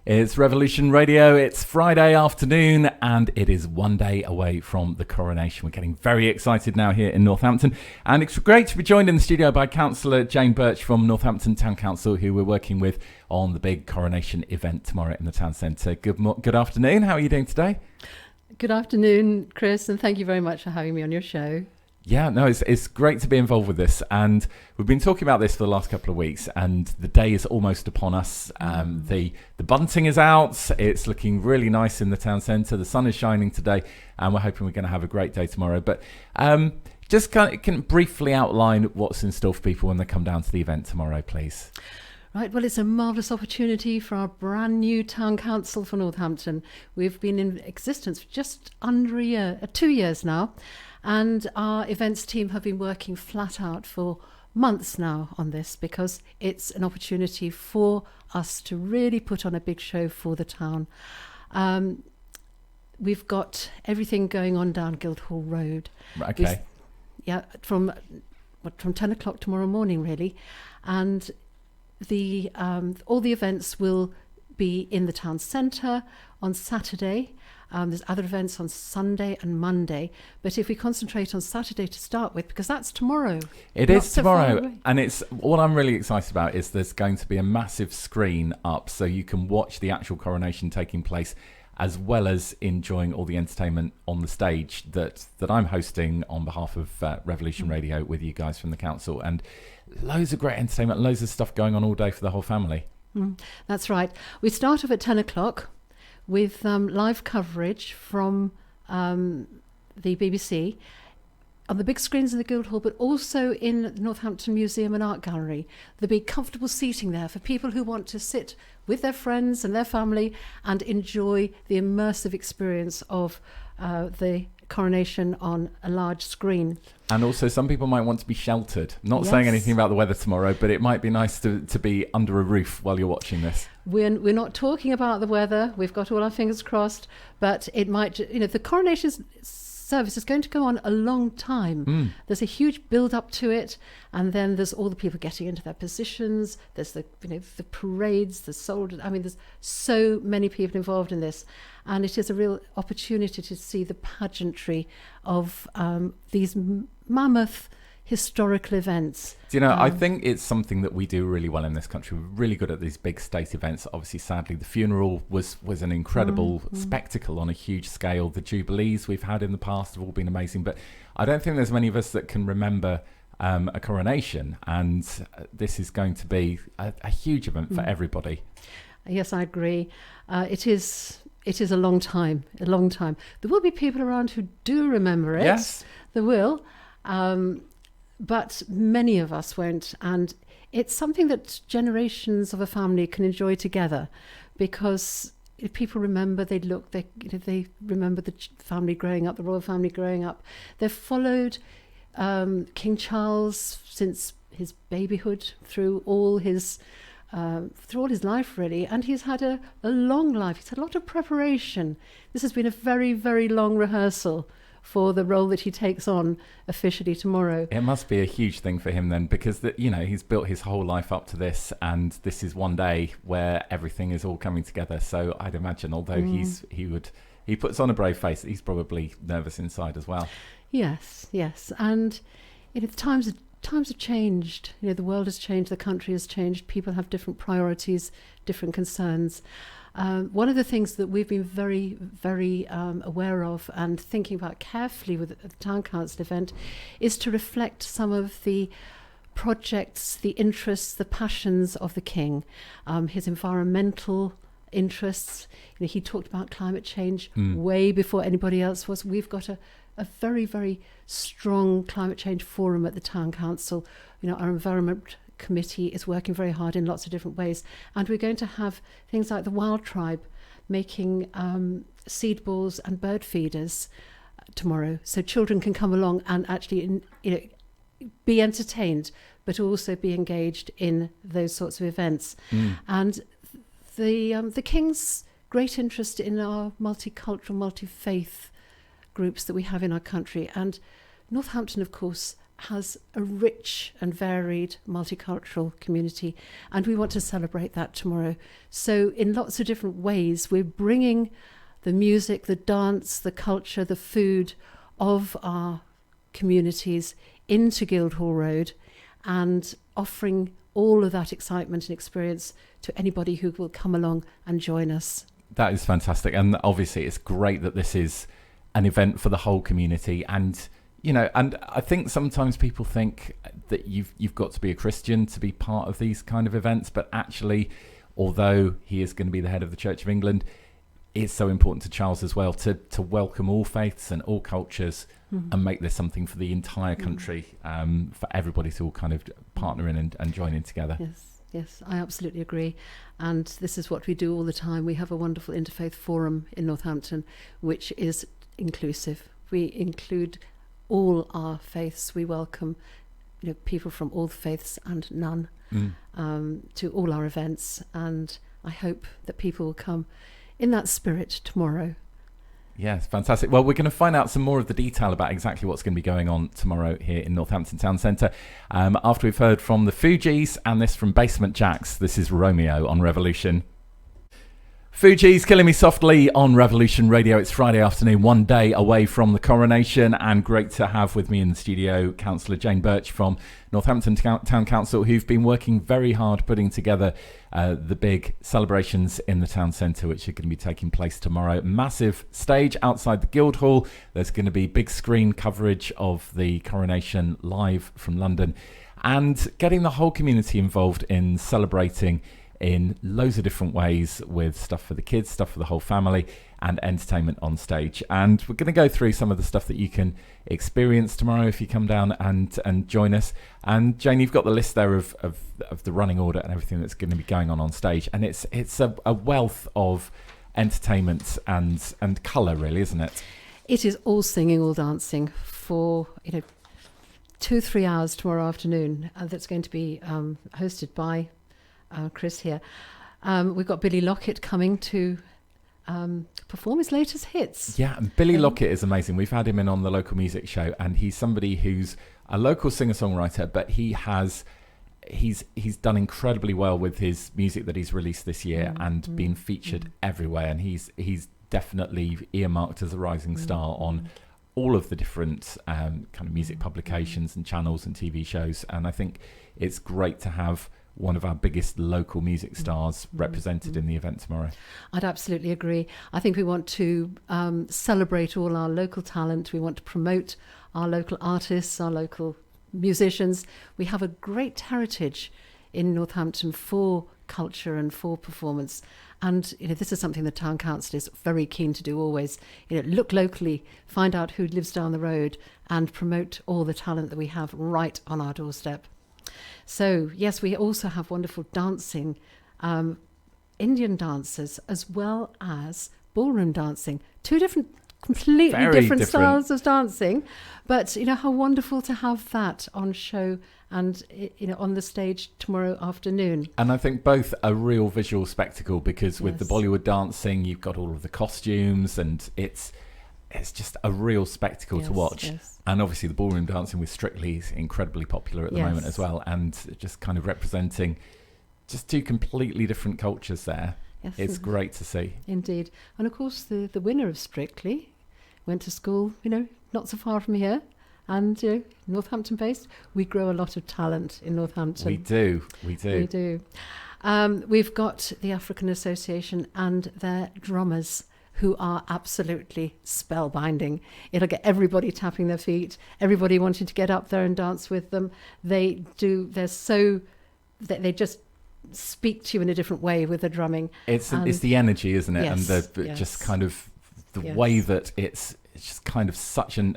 It's Revolution Radio. It's Friday afternoon and it is one day away from the coronation. We're getting very excited now here in Northampton, and it's great to be joined in the studio by Councillor Jane Birch from Northampton Town Council, who we're working with on the big coronation event tomorrow in the town centre. Good afternoon. How are you doing today? Good afternoon, Chris, and thank you very much for having me on your show. Yeah, no, it's great to be involved with this, and we've been talking about this for the last couple of weeks, and the day is almost upon us. The bunting is out. It's looking really nice in the town centre. The sun is shining today, and we're hoping we're going to have a great day tomorrow. But just can briefly outline what's in store for people when they come down to the event tomorrow, please. Right, well, it's a marvellous opportunity for our brand new town council for Northampton. We've been in existence for just under a year, 2 years now. And our events team have been working flat out for months now on this, because it's an opportunity for us to really put on a big show for the town. We've got everything going on down Guildhall Road. Okay. From 10 o'clock tomorrow morning, really. And all the events will be in the town centre on Saturday. There's other events on Sunday and Monday, but if we concentrate on Saturday to start with, because that's tomorrow. It is tomorrow, and it's what I'm really excited about is there's going to be a massive screen up, so you can watch the actual coronation taking place, as well as enjoying all the entertainment on the stage that I'm hosting on behalf of Revolution Radio with you guys from the council, and loads of great entertainment, loads of stuff going on all day for the whole family. That's right. We start off at 10 o'clock. With live coverage from the BBC on the big screens in the Guildhall, but also in the Northampton Museum and Art Gallery. There'll be comfortable seating there for people who want to sit with their friends and their family and enjoy the immersive experience of the coronation on a large screen. And also some people might want to be sheltered. Not saying anything about the weather tomorrow, but it might be nice to be under a roof while you're watching this. We're not talking about the weather. We've got all our fingers crossed, but it might, the coronation service is going to go on a long time. There's a huge build up to it, and then there's all the people getting into their positions. There's the parades, the soldiers. I mean, there's so many people involved in this, and it is a real opportunity to see the pageantry of these mammoth historical events. I think it's something that we do really well in this country. We're really good at these big state events. Obviously, sadly, the funeral was an incredible spectacle on a huge scale. The jubilees we've had in the past have all been amazing, but I don't think there's many of us that can remember a coronation, and this is going to be a huge event for everybody. Yes, I agree. It is a long time. There will be people around who do remember it. Yes. There will. But many of us won't, and it's something that generations of a family can enjoy together, because if people remember, they remember the family growing up, the royal family growing up. They've followed King Charles since his babyhood through all his life, really, and he's had a long life. He's had a lot of preparation. This has been a very, very long rehearsal for the role that he takes on officially tomorrow. It must be a huge thing for him then, because he's built his whole life up to this, and this is one day where everything is all coming together. So I'd imagine, although he puts on a brave face, he's probably nervous inside as well. Yes, and times have changed. The world has changed, the country has changed. People have different priorities, different concerns. One of the things that we've been very, very aware of and thinking about carefully with the Town Council event is to reflect some of the projects, the interests, the passions of the King, his environmental interests. He talked about climate change way before anybody else was. We've got a very, very strong climate change forum at the Town Council. Our environment committee is working very hard in lots of different ways, and we're going to have things like the Wild Tribe making seed balls and bird feeders tomorrow, so children can come along and actually be entertained, but also be engaged in those sorts of events. And the King's great interest in our multicultural, multi-faith groups that we have in our country, and Northampton, of course, has a rich and varied multicultural community, and we want to celebrate that tomorrow. So in lots of different ways, we're bringing the music, the dance, the culture, the food of our communities into Guildhall Road and offering all of that excitement and experience to anybody who will come along and join us. That is fantastic. And obviously it's great that this is an event for the whole community. And and I think sometimes people think that you've got to be a Christian to be part of these kind of events, but actually, although he is going to be the head of the Church of England, it's so important to Charles as well to welcome all faiths and all cultures and make this something for the entire country, for everybody to all kind of partner in and join in together. Yes, I absolutely agree. And this is what we do all the time. We have a wonderful interfaith forum in Northampton, which is inclusive. We include all our faiths. We welcome people from all faiths and none to all our events. And I hope that people will come in that spirit tomorrow. Yes, fantastic. Well, we're going to find out some more of the detail about exactly what's going to be going on tomorrow here in Northampton Town Centre after we've heard from the Fugees and this from Basement Jaxx. This is Romeo on Revolution. Fugees, Killing Me Softly on Revolution Radio. It's Friday afternoon, one day away from the coronation, and great to have with me in the studio Councillor Jane Birch from Northampton Town Council, who've been working very hard putting together the big celebrations in the town centre, which are going to be taking place tomorrow. Massive stage outside the Guildhall. There's going to be big screen coverage of the coronation live from London, and getting the whole community involved in celebrating in loads of different ways, with stuff for the kids, stuff for the whole family, and entertainment on stage. And we're going to go through some of the stuff that you can experience tomorrow if you come down and join us. And Jane, you've got the list there of the running order and everything that's going to be going on stage, and it's a wealth of entertainment and colour, really, isn't it? It is all singing, all dancing for 2-3 hours tomorrow afternoon. That's going to be hosted by Chris here. We've got Billy Lockett coming to perform his latest hits. Yeah, and Billy Lockett is amazing. We've had him in on the local music show, and he's somebody who's a local singer-songwriter, but he's done incredibly well with his music that he's released this year and been featured everywhere. And he's definitely earmarked as a rising star on all of the different kind of music publications and channels and TV shows. And I think it's great to have one of our biggest local music stars represented in the event tomorrow. I'd absolutely agree. I think we want to celebrate all our local talent. We want to promote our local artists, our local musicians. We have a great heritage in Northampton for culture and for performance. And this is something the town council is very keen to do always. Look locally, find out who lives down the road, and promote all the talent that we have right on our doorstep. So, yes, we also have wonderful dancing, Indian dancers, as well as ballroom dancing. Two completely different styles of dancing. But, how wonderful to have that on show and, on the stage tomorrow afternoon. And I think both a real visual spectacle, because with the Bollywood dancing, you've got all of the costumes, and it's just a real spectacle to watch. Yes. And obviously the ballroom dancing with Strictly is incredibly popular at the moment as well, and just kind of representing just two completely different cultures there. Yes, it's great to see. Indeed. And of course the winner of Strictly went to school, not so far from here, and Northampton based. We grow a lot of talent in Northampton. We do. We've got the African Association and their drummers, who are absolutely spellbinding. It'll get everybody tapping their feet, everybody wanting to get up there and dance with them. They just speak to you in a different way with the drumming. It's the energy, isn't it? Yes, and just kind of the way that it's just kind of such an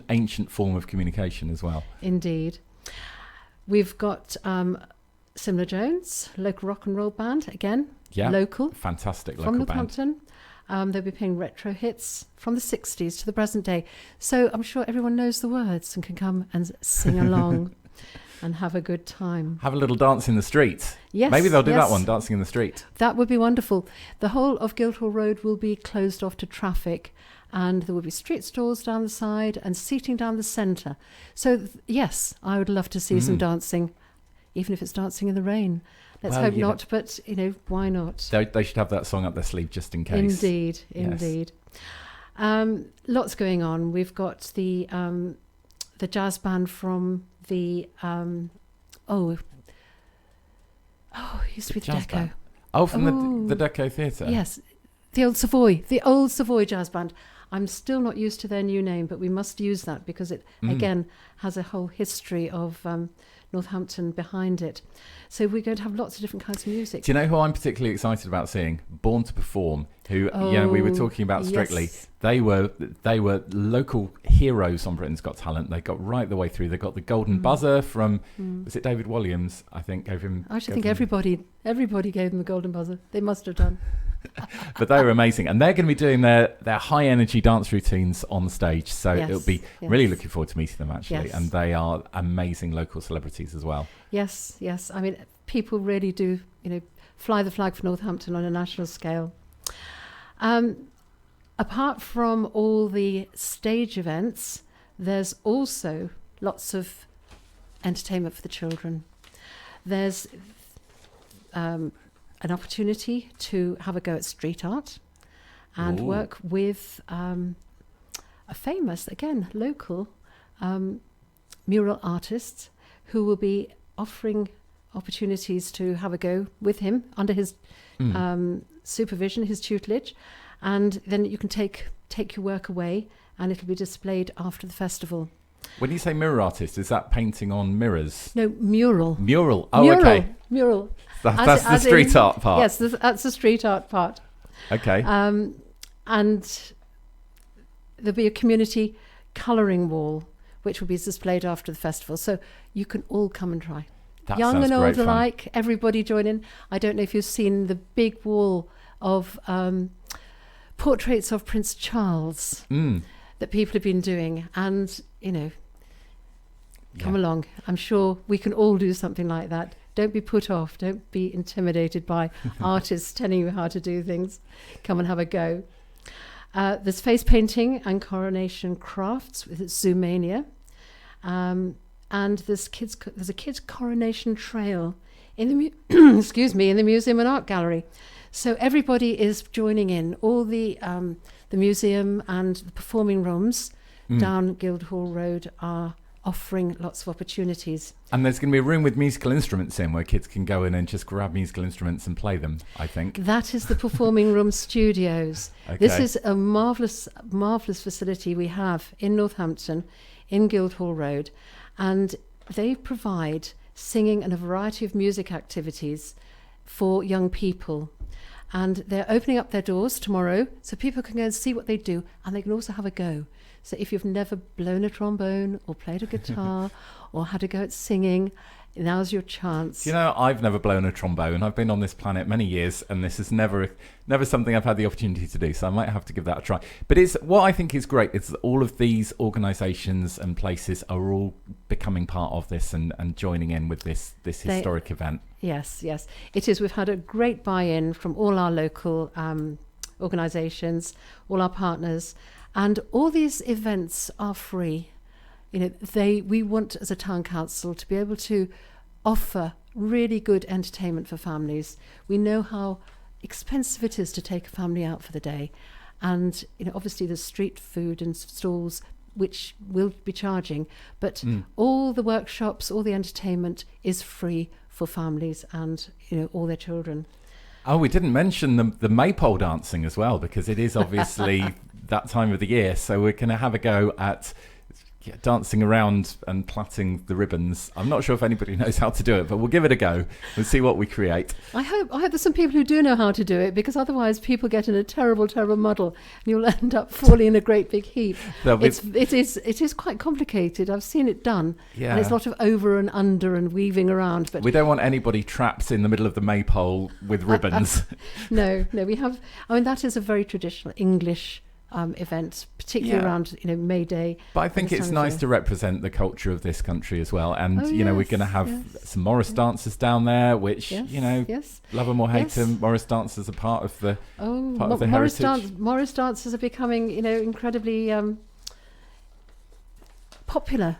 ancient form of communication as well. Indeed. We've got Simla Jones, local rock and roll band, again, local. Fantastic local from Northampton. They'll be playing retro hits from the 60s to the present day. So I'm sure everyone knows the words and can come and sing along. and have a good time. Have a little dance in the street. Yes. Maybe they'll do yes. that one, dancing in the street. That would be wonderful. The whole of Guildhall Road will be closed off to traffic, and there will be street stalls down the side and seating down the centre. So, yes, I would love to see some dancing, even if it's dancing in the rain. Let's hope not, but, why not? They should have that song up their sleeve just in case. Indeed, indeed. Lots going on. We've got the jazz band from the it used to be the Deco. Band. Oh, from the Deco Theatre. Yes, the old Savoy jazz band. I'm still not used to their new name, but we must use that because it again has a whole history of Northampton behind it. So we're going to have lots of different kinds of music. Do you know who I'm particularly excited about seeing? Born to Perform, who we were talking about Strictly. Yes. They were local heroes on Britain's Got Talent. They got right the way through. They got the golden buzzer from was it David Williams? I think gave him. I actually think everybody gave them the golden buzzer. They must have done. But they were amazing, and they're going to be doing their high energy dance routines on stage. So it'll be really looking forward to meeting them actually. Yes. And they are amazing local celebrities as well. Yes. I mean, people really do, fly the flag for Northampton on a national scale. Apart from all the stage events, there's also lots of entertainment for the children. There's an opportunity to have a go at street art and work with a famous, again, local mural artist who will be offering opportunities to have a go with him under his supervision, his tutelage, and then you can take your work away and it'll be displayed after the festival. When you say mirror artist, is that painting on mirrors? No, mural. Mural. Oh, okay. Mural. That's the street art part. Yes, that's the street art part. Okay. And there'll be a community colouring wall, which will be displayed after the festival. So you can all come and try. That Young and old fun. alike, everybody join in. I don't know if you've seen the big wall of portraits of Prince Charles that people have been doing. And, come along. I'm sure we can all do something like that. Don't be put off. Don't be intimidated by artists telling you how to do things. Come and have a go. There's face painting and coronation crafts with Zoomania. And there's a kids coronation trail in the in the museum and art gallery. So everybody is joining in. All the museum and the performing rooms down Guildhall Road are offering lots of opportunities. And there's going to be a room with musical instruments in where kids can go in and just grab musical instruments and play them, I think. That is the Performing Room Studios. Okay. This is a marvellous facility we have in Northampton, in Guildhall Road, and they provide singing and a variety of music activities for young people. And they're opening up their doors tomorrow so people can go and see what they do, and they can also have a go. So if you've never blown a trombone or played a guitar or had a go at singing, now's your chance. I've never blown a trombone. I've been on this planet many years, and this is never something I've had the opportunity to do. So I might have to give that a try. But it's what I think is great is that all of these organisations and places are all becoming part of this and joining in with this historic event. Yes, it is. We've had a great buy-in from all our local organisations, all our partners. And all these events are free. We want as a town council to be able to offer really good entertainment for families. We know how expensive it is to take a family out for the day. And, obviously there's street food and stalls which will be charging, but all the workshops, all the entertainment is free for families and, all their children. Oh, we didn't mention the maypole dancing as well, because it is obviously that time of the year. So we're going to have a go at dancing around and plaiting the ribbons. I'm not sure if anybody knows how to do it, but we'll give it a go. We'll see what we create. I hope there's some people who do know how to do it, because otherwise people get in a terrible muddle and you'll end up falling in a great big heap. It is quite complicated. I've seen it done. Yeah. And it's a lot of over and under and weaving around. But we don't want anybody trapped in the middle of the maypole with ribbons. No, we have. That is a very traditional English event, particularly around May Day. But I think it's nice to represent the culture of this country as well. And we're going to have some Morris dancers down there, which love them or hate them, Morris dancers are part of the heritage. Morris dancers are becoming incredibly popular.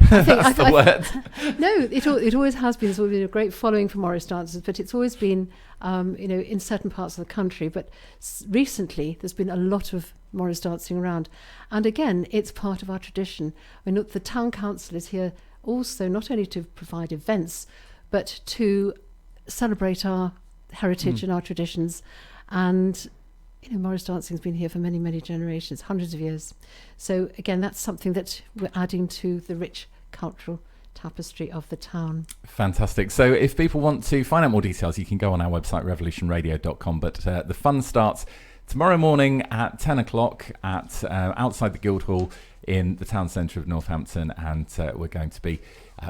That's the word. No, it always has been. There's always been a great following for Morris dancers, but it's always been, in certain parts of the country. But recently, there's been a lot of Morris dancing around, and again, it's part of our tradition. I mean, the town council is here also not only to provide events, but to celebrate our heritage and our traditions. And Morris dancing has been here for many, many generations, hundreds of years. So again, that's something that we're adding to the rich cultural tapestry of the town. Fantastic. So if people want to find out more details, you can go on our website, revolutionradio.com. But the fun starts tomorrow morning at 10 o'clock at outside the Guildhall in the town centre of Northampton, and we're going to be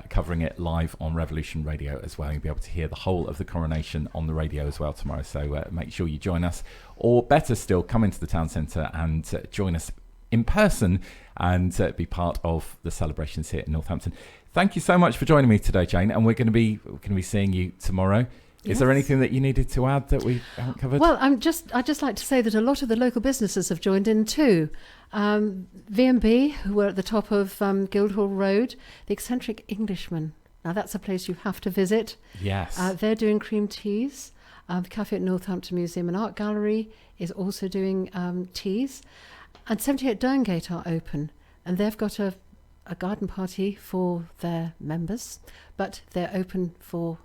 covering it live on Revolution Radio as well. You'll be able to hear the whole of the coronation on the radio as well tomorrow, so make sure you join us, or better still, come into the town centre and join us in person and be part of the celebrations here in Northampton. Thank you so much for joining me today, Jane, and we're going to be seeing you tomorrow. Is there anything that you needed to add that we haven't covered? Well, I'd just like to say that a lot of the local businesses have joined in too. V&B, who were at the top of Guildhall Road, the Eccentric Englishman. Now that's a place you have to visit. Yes. They're doing cream teas. The Cafe at Northampton Museum and Art Gallery is also doing teas. And 78 Derngate are open, and they've got a garden party for their members, but they're open for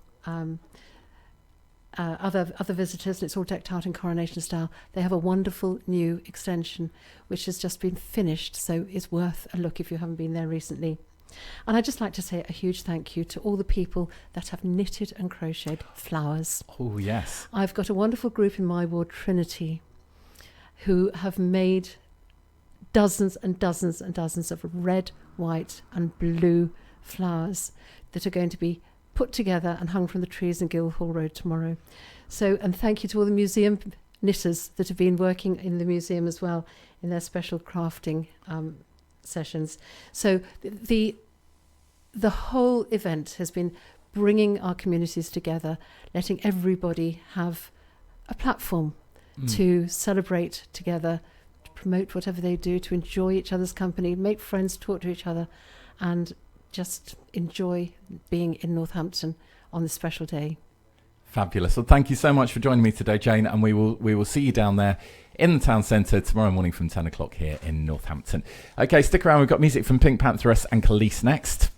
other visitors, and it's all decked out in Coronation style. They have a wonderful new extension which has just been finished, so it's worth a look if you haven't been there recently. And I'd just like to say a huge thank you to all the people that have knitted and crocheted flowers. Oh, yes. I've got a wonderful group in my ward, Trinity, who have made dozens and dozens and dozens of red, white and blue flowers that are going to be put together and hung from the trees in Guildhall Road tomorrow. So, and thank you to all the museum knitters that have been working in the museum as well in their special crafting sessions. So the whole event has been bringing our communities together, letting everybody have a platform to celebrate together, to promote whatever they do, to enjoy each other's company, make friends, talk to each other, and just enjoy being in Northampton on this special day. Fabulous. Well, thank you so much for joining me today, Jane, and we will see you down there in the town centre tomorrow morning from 10 o'clock here in Northampton. Okay, stick around. We've got music from Pink Pantheress and Khalees next.